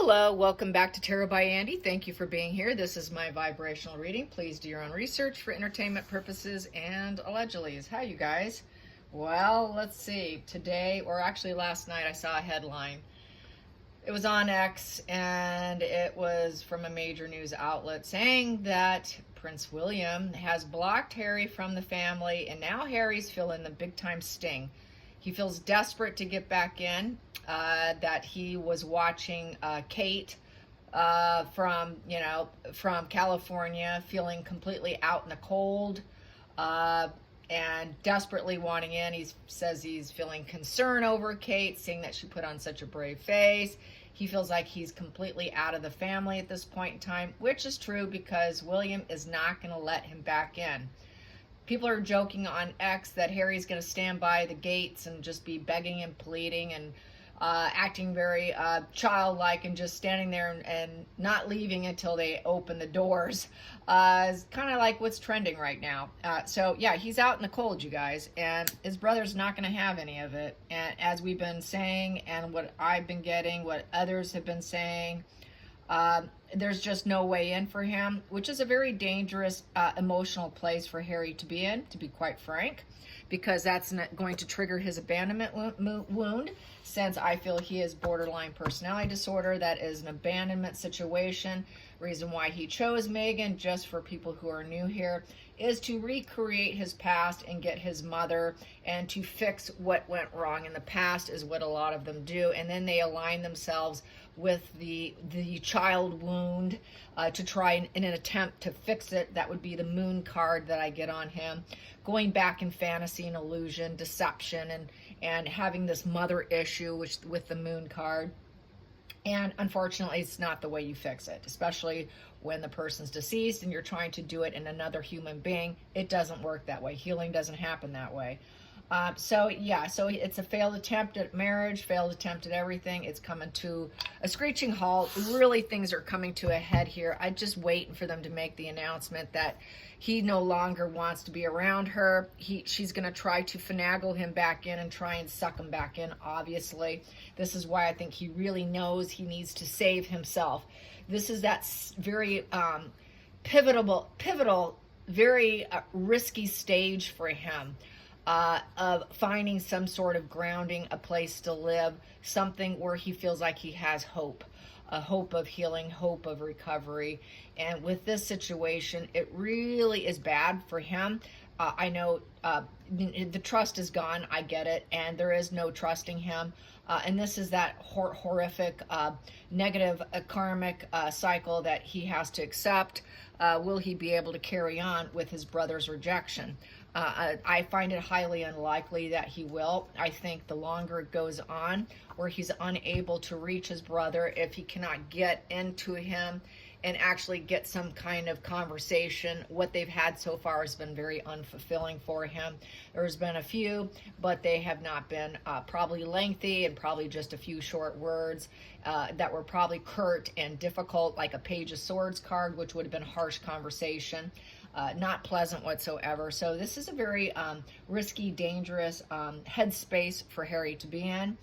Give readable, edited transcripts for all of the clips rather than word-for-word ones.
Hello, welcome back to Tarot by Andy. Thank you for being here. This is my vibrational reading. Please do your own research for entertainment purposes and allegedly. How you guys? Well, let's see. Today, or actually last night, I saw a headline. It was on X, and it was from a major news outlet saying that Prince William has blocked Harry from the family, and now Harry's feeling the big-time sting. He feels desperate to get back in, that he was watching Kate from California, feeling completely out in the cold, and desperately wanting in. He says he's feeling concern over Kate, seeing that she put on such a brave face. He feels like he's completely out of the family at this point in time, which is true because William is not going to let him back in. People are joking on X that Harry's going to stand by the gates and just be begging and pleading and acting very childlike and just standing there and not leaving until they open the doors. It's kind of like what's trending right now. So yeah, he's out in the cold, you guys, and his brother's not going to have any of it. And as we've been saying, and what I've been getting, what others have been saying, there's just no way in for him, which is a very dangerous emotional place for Harry to be in, to be quite frank, because that's not going to trigger his abandonment wound, since I feel he has borderline personality disorder. That is an abandonment situation. Reason why he chose Meghan, just for people who are new here, is to recreate his past and get his mother and to fix what went wrong in the past, is what a lot of them do. And then they align themselves with the child wound to try in an attempt to fix it. That would be the moon card that I get on him, going back in fantasy and illusion, deception, and having this mother issue with the moon card. And unfortunately, it's not the way you fix it, especially when the person's deceased and you're trying to do it in another human being. It doesn't work that way. Healing doesn't happen that way. So it's a failed attempt at marriage, failed attempt at everything. It's coming to a screeching halt. Really, things are coming to a head here. I'm just waiting for them to make the announcement that he no longer wants to be around her. She's going to try to finagle him back in and try and suck him back in, obviously. This is why I think he really knows he needs to save himself. This is that very pivotal, very risky stage for him. Of finding some sort of grounding, a place to live, something where he feels like he has hope, a hope of healing, hope of recovery. And with this situation, it really is bad for him. I know the trust is gone. I get it. And there is no trusting him. And this is that horrific, negative, karmic cycle that he has to accept. Will he be able to carry on with his brother's rejection? I find it highly unlikely that he will. I think the longer it goes on, where he's unable to reach his brother, if he cannot get into him and actually get some kind of conversation, what they've had so far has been very unfulfilling for him. There's been a few, but they have not been probably lengthy and probably just a few short words that were probably curt and difficult, like a Page of Swords card, which would have been harsh conversation. Not pleasant whatsoever. So this is a very risky, dangerous headspace for Harry to be in.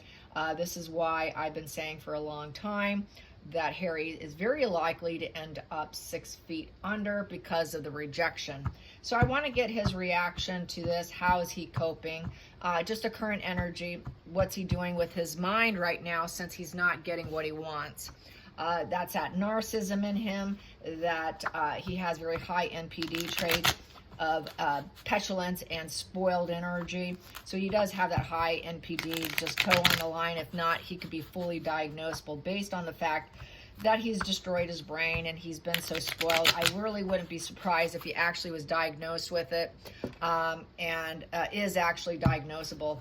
This is why I've been saying for a long time that Harry is very likely to end up 6 feet under because of the rejection. So I want to get his reaction to this. How is he coping? Just a current energy. What's he doing with his mind right now, since he's not getting what he wants? That's that narcissism in him, that he has very high NPD traits of petulance and spoiled energy. So he does have that high NPD, just toe on the line. If not, he could be fully diagnosable based on the fact that he's destroyed his brain and he's been so spoiled. I really wouldn't be surprised if he actually was diagnosed with it and is actually diagnosable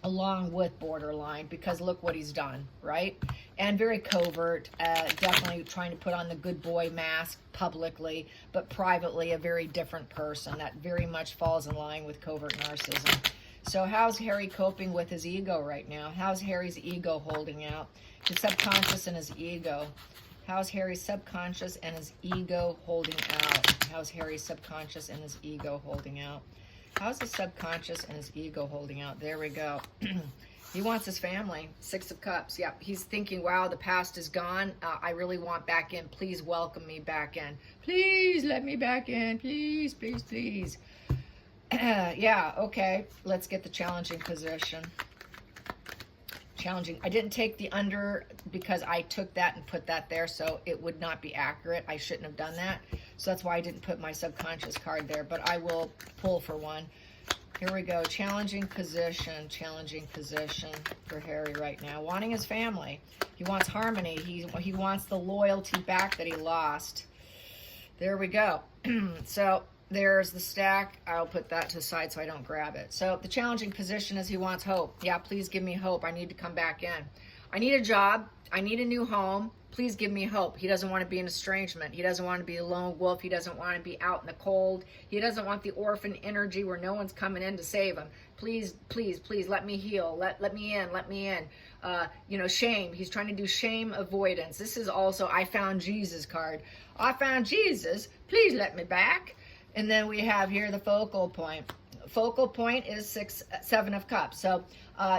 along with borderline, because look what he's done, right? And very covert, definitely trying to put on the good boy mask publicly, but privately a very different person. That very much falls in line with covert narcissism. So how's Harry coping with his ego right now? How's Harry's ego holding out? His subconscious and his ego. How's Harry's subconscious and his ego holding out? How's Harry's subconscious and his ego holding out? How's the subconscious and his ego holding out? There we go. He wants his family. Six of Cups. Yep. He's thinking, wow, the past is gone. I really want back in. Please welcome me back in. Please let me back in. Please, please, please. Yeah, okay. Let's get the challenging position. Challenging. I didn't take the under because I took that and put that there, so it would not be accurate. I shouldn't have done that. So that's why I didn't put my subconscious card there, but I will pull for one. Here we go. Challenging position for Harry right now. Wanting his family. He wants harmony. He wants the loyalty back that he lost. There we go. So there's the stack. I'll put that to the side so I don't grab it. So the challenging position is he wants hope. Yeah, please give me hope. I need to come back in. I need a job. I need a new home. Please give me hope. He doesn't want to be in estrangement. He doesn't want to be a lone wolf. He doesn't want to be out in the cold. He doesn't want the orphan energy where no one's coming in to save him. Please, please, please let me heal. Let me in. Let me in. You know, shame. He's trying to do shame avoidance. This is also I found Jesus card. I found Jesus. Please let me back. And then we have here the focal point. Focal point is Seven of Cups. So,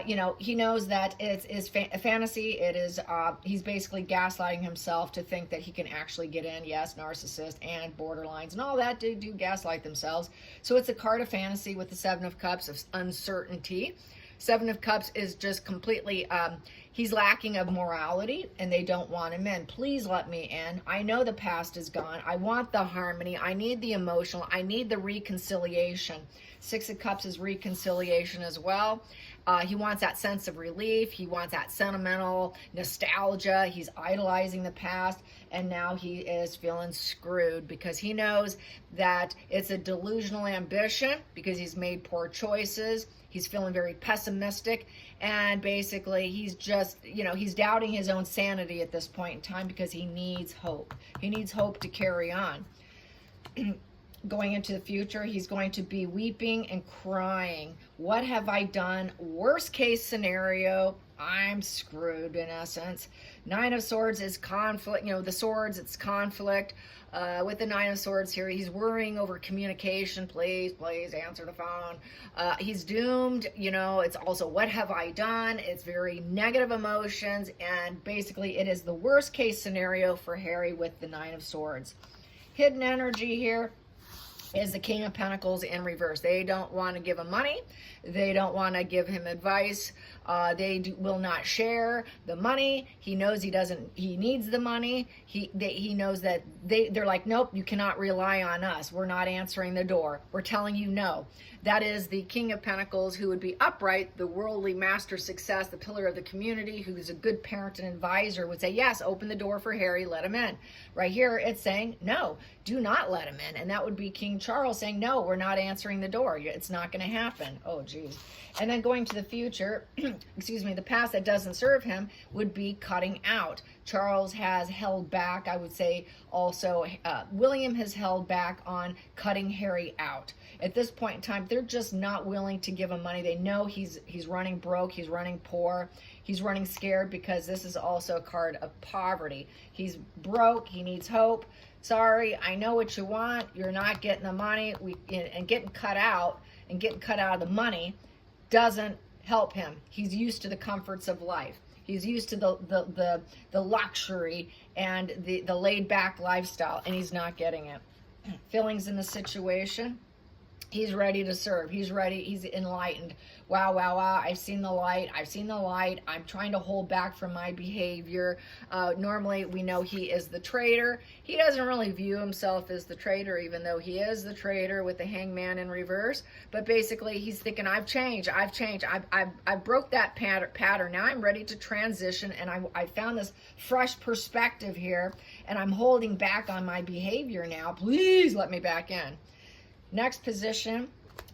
you know, he knows that it's a fantasy. It is, he's basically gaslighting himself to think that he can actually get in. Yes, narcissist and borderlines and all that do gaslight themselves. So it's a card of fantasy with the Seven of Cups of uncertainty. Seven of Cups is just completely, he's lacking of morality and they don't want him in. Please let me in. I know the past is gone. I want the harmony. I need the emotional. I need the reconciliation. Six of Cups is reconciliation as well. He wants that sense of relief. He wants that sentimental nostalgia. He's idolizing the past, and now he is feeling screwed because he knows that it's a delusional ambition because he's made poor choices. He's feeling very pessimistic, and basically he's just, you know, he's doubting his own sanity at this point in time because he needs hope. He needs hope to carry on. Going into the future, he's going to be weeping and crying. What have I done? Worst case scenario, I'm screwed in essence. Nine of Swords is conflict. You know, the swords, it's conflict. With the Nine of Swords here, he's worrying over communication. Please, please answer the phone. He's doomed. You know, it's also what have I done? It's very negative emotions. And basically, it is the worst case scenario for Harry with the Nine of Swords. Hidden energy here is the King of Pentacles in reverse. They don't want to give him money. They don't want to give him advice. They will not share the money. He knows he needs the money. He knows that they're like, nope, you cannot rely on us. We're not answering the door. We're telling you no. That is the King of Pentacles, who would be upright, the worldly master success, the pillar of the community, who's a good parent and advisor, would say, yes, open the door for Harry, let him in. Right here, it's saying, no, do not let him in. And that would be King Charles saying, no, we're not answering the door. It's not going to happen. Oh, geez. And then going to the future, excuse me, the past that doesn't serve him would be cutting out. Charles has held back, I would say also, William has held back on cutting Harry out. At this point in time, they're just not willing to give him money. They know he's running broke, he's running poor, he's running scared because this is also a card of poverty. He's broke, he needs hope. Sorry, I know what you want. You're not getting the money. And getting cut out of the money doesn't help him. He's used to the comforts of life. He's used to the luxury and the laid back lifestyle, and he's not getting it. Feelings in the situation. He's ready to serve. He's ready. He's enlightened. Wow, wow, wow. I've seen the light. I've seen the light. I'm trying to hold back from my behavior. Normally, we know he is the traitor. He doesn't really view himself as the traitor, even though he is the traitor with the Hangman in reverse. But basically, he's thinking, I've changed. I've changed. I've broke that pattern. Now I'm ready to transition, and I found this fresh perspective here, and I'm holding back on my behavior now. Please let me back in. Next position,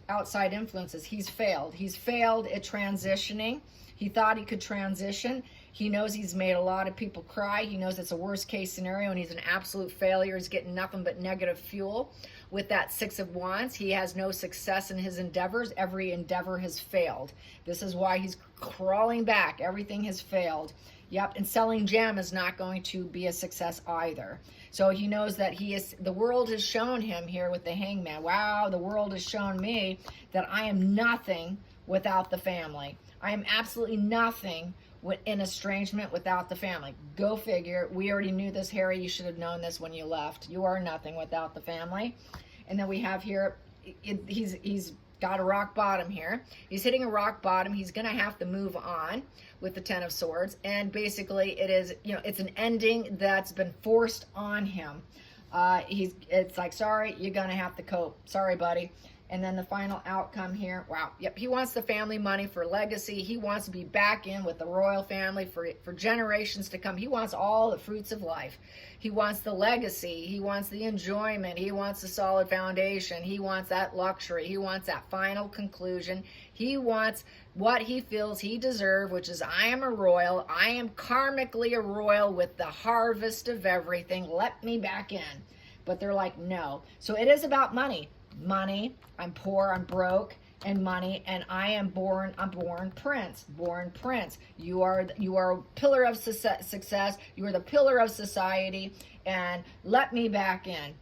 outside influences. He's failed. He's failed at transitioning. He thought he could transition. He knows he's made a lot of people cry. He knows it's a worst case scenario and he's an absolute failure. He's getting nothing but negative fuel. With that Six of Wands, he has no success in his endeavors. Every endeavor has failed. This is why he's crawling back. Everything has failed. Yep, and selling gem is not going to be a success either. So he knows that the world has shown him here with the Hangman. Wow, the world has shown me that I am nothing without the family. I am absolutely nothing in estrangement without the family. Go figure. We already knew this, Harry. You should have known this when you left. You are nothing without the family. And then we have here, he's got a rock bottom here. He's hitting a rock bottom. He's going to have to move on with the Ten of Swords. And basically it is, it's an ending that's been forced on him. It's like, sorry, you're going to have to cope. Sorry, buddy. And then the final outcome here, wow, yep, he wants the family money for legacy. He wants to be back in with the royal family for generations to come. He wants all the fruits of life. He wants the legacy. He wants the enjoyment. He wants the solid foundation. He wants that luxury. He wants that final conclusion. He wants what he feels he deserves, which is, I am a royal. I am karmically a royal with the harvest of everything. Let me back in. But they're like, no. So it is about money. Money, I'm poor, I'm broke, and money, and I'm born prince. You are a pillar of success. You are the pillar of society, and let me back in.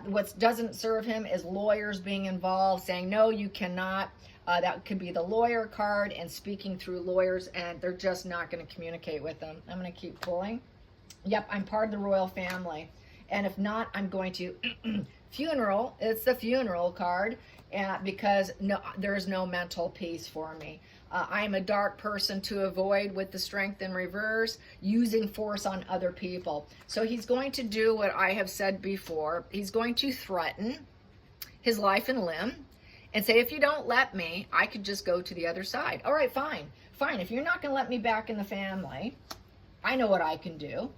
What doesn't serve him is lawyers being involved, saying, no, you cannot. That could be the lawyer card, and speaking through lawyers, and they're just not going to communicate with them. I'm going to keep pulling. Yep, I'm part of the royal family. And if not, I'm going to funeral. It's the funeral card, because there's no mental peace for me. I am a dark person to avoid with the Strength in reverse, using force on other people. So he's going to do what I have said before. He's going to threaten his life and limb and say, if you don't let me, I could just go to the other side. All right, fine. If you're not going to let me back in the family, I know what I can do.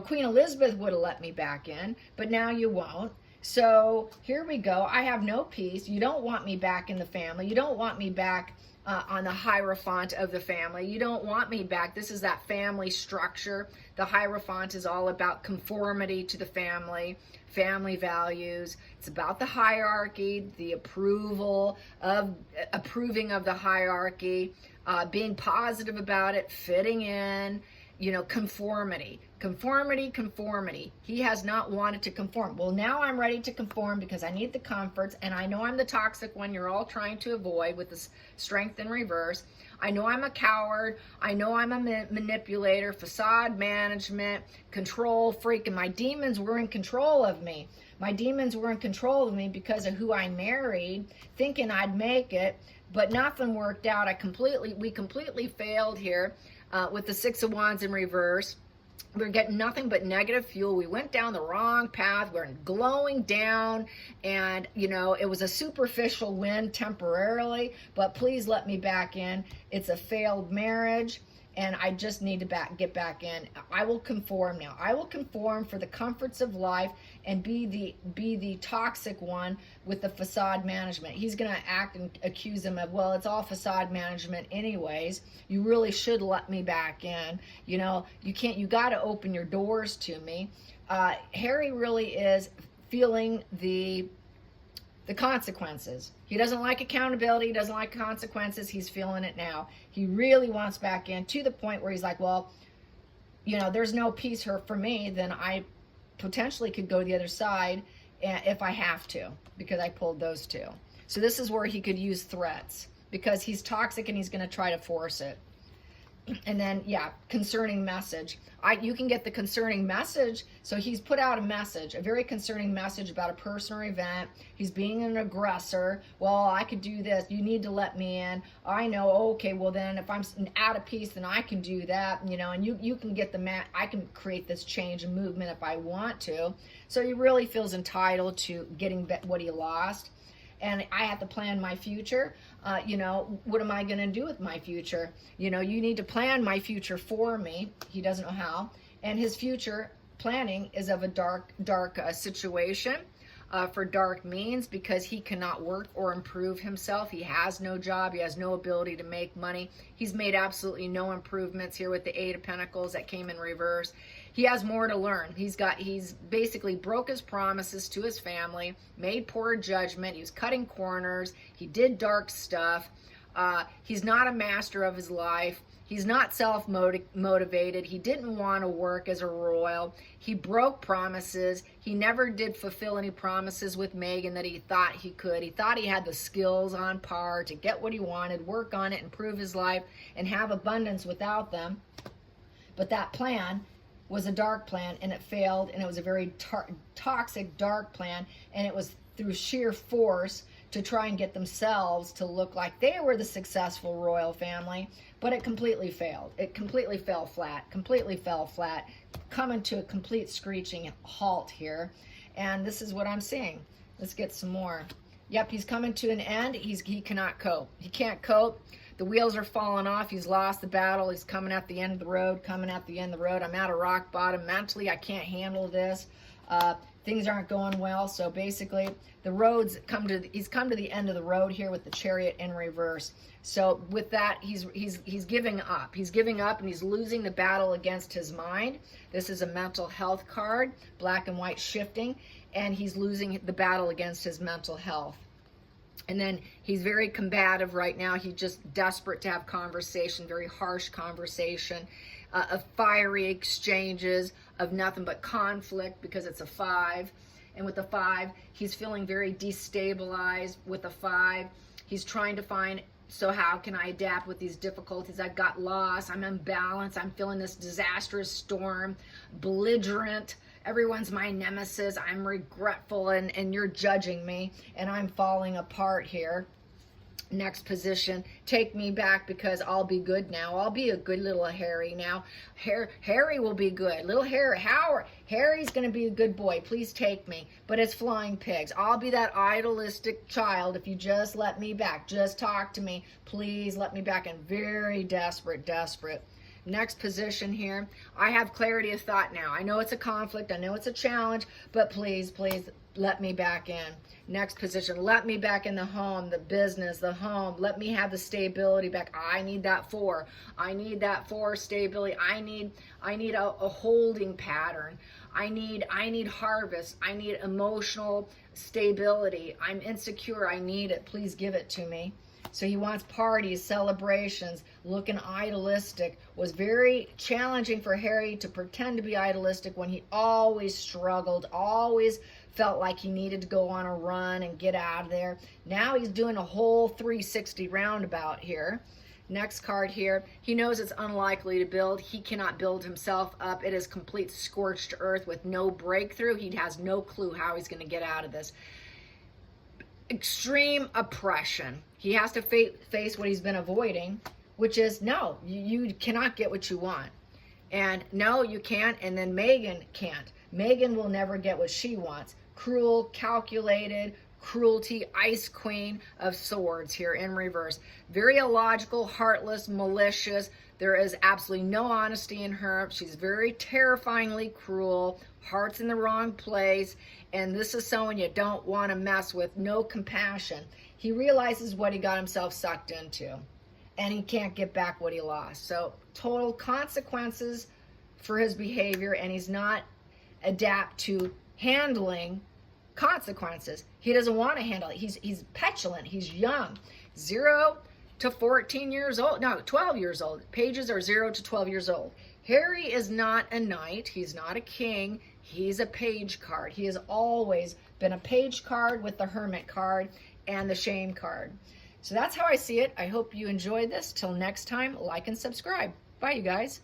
Queen Elizabeth would have let me back in, but now you won't. So here we go. I have no peace. You don't want me back in the family. You don't want me back on the Hierophant of the family. You don't want me back. This is that family structure. The Hierophant is all about conformity to the family values. It's about the hierarchy, the approving of the hierarchy, being positive about it, fitting in, conformity. He has not wanted to conform. Well, now I'm ready to conform because I need the comforts, and I know I'm the toxic one you're all trying to avoid with this Strength in reverse. I know I'm a coward. I know I'm a manipulator, facade management, control freak, and my demons were in control of me. My demons were in control of me because of who I married, thinking I'd make it, but nothing worked out. We completely failed here with the Six of Wands in reverse. We're getting nothing but negative fuel. We went down the wrong path. We're glowing down, and it was a superficial win temporarily, but please let me back in. It's a failed marriage, and I just need to get back in. I will conform now. I will conform for the comforts of life and be the toxic one with the facade management. He's going to act and accuse him of, well, it's all facade management anyways. You really should let me back in. You got to open your doors to me. Harry really is feeling the consequences. He doesn't like accountability. He doesn't like consequences. He's feeling it now. He really wants back in, to the point where he's like, well, there's no peace for me. Then I potentially could go the other side if I have to, because I pulled those two. So this is where he could use threats, because he's toxic and he's going to try to force it. And then, concerning message. You can get the concerning message. So he's put out a message, a very concerning message about a person or event. He's being an aggressor. Well, I could do this. You need to let me in. I know. Okay, well then, if I'm out of peace, then I can do that. And you can get I can create this change and movement if I want to. So he really feels entitled to getting what he lost. And I have to plan my future. What am I going to do with my future? You need to plan my future for me. He doesn't know how. And his future planning is of a dark situation for dark means, because he cannot work or improve himself. He has no job. He has no ability to make money. He's made absolutely no improvements here with the Eight of Pentacles that came in reverse. He has more to learn. He's basically broke his promises to his family, made poor judgment. He was cutting corners. He did dark stuff. He's not a master of his life. He's not self-motivated. He didn't want to work as a royal. He broke promises. He never did fulfill any promises with Meghan that he thought he could. He thought he had the skills on par to get what he wanted, work on it, improve his life, and have abundance without them. But that plan was a dark plan, and it failed, and it was a very toxic, dark plan, and it was through sheer force to try and get themselves to look like they were the successful royal family, but it completely failed. It completely fell flat, coming to a complete screeching halt here. And this is what I'm seeing. Let's get some more. Yep, he's coming to an end. He cannot cope. He can't cope. The wheels are falling off. He's lost the battle. He's coming at the end of the road, I'm at a rock bottom. Mentally, I can't handle this. Things aren't going well. So basically, he's come to the end of the road here with the Chariot in reverse. So with that, he's giving up. He's giving up, and he's losing the battle against his mind. This is a mental health card, black and white shifting, and he's losing the battle against his mental health. And then he's very combative right now. He's just desperate to have conversation, very harsh conversation, of fiery exchanges, of nothing but conflict, because it's a 5. And with the 5, he's feeling very destabilized. With the 5, he's trying to find, so how can I adapt with these difficulties? I've got lost. I'm imbalanced. I'm feeling this disastrous storm, belligerent. Everyone's my nemesis. I'm regretful, and you're judging me, and I'm falling apart here. Next position, take me back, because I'll be good now. I'll be a good little Harry now. Harry will be good. Little Harry's going to be a good boy. Please take me. But it's flying pigs. I'll be that idealistic child if you just let me back. Just talk to me. Please let me back. And very desperate. Next position here, I have clarity of thought now. I know it's a conflict, I know it's a challenge, but please let me back in. Next position, let me back in the home, the business, the home. Let me have the stability back. I need that 4. I need that 4 stability. I need a holding pattern. I need harvest. I need emotional stability. I'm insecure. I need it. Please give it to me. So he wants parties, celebrations, looking idealistic. Was very challenging for Harry to pretend to be idealistic when he always struggled, always felt like he needed to go on a run and get out of there. Now he's doing a whole 360 roundabout here. Next card here, he knows it's unlikely to build. He cannot build himself up. It is complete scorched earth with no breakthrough. He has no clue how he's going to get out of this. Extreme oppression. He has to face what he's been avoiding, which is, no, you cannot get what you want. And no, you can't. And then Meghan can't. Meghan will never get what she wants. Cruel, calculated, cruelty, ice queen of swords here in reverse. Very illogical, heartless, malicious. There is absolutely no honesty in her. She's very terrifyingly cruel, heart's in the wrong place, and this is someone you don't want to mess with. No compassion. He realizes what he got himself sucked into, and he can't get back what he lost. So total consequences for his behavior, and he's not adapt to handling consequences. He doesn't want to handle it. He's petulant. He's young. 0 to 14 years old. No, 12 years old. Pages are 0 to 12 years old. Harry is not a knight. He's not a king. He's a page card. He has always been a page card with the hermit card and the shame card. So that's how I see it. I hope you enjoyed this. Till next time, like and subscribe. Bye, you guys.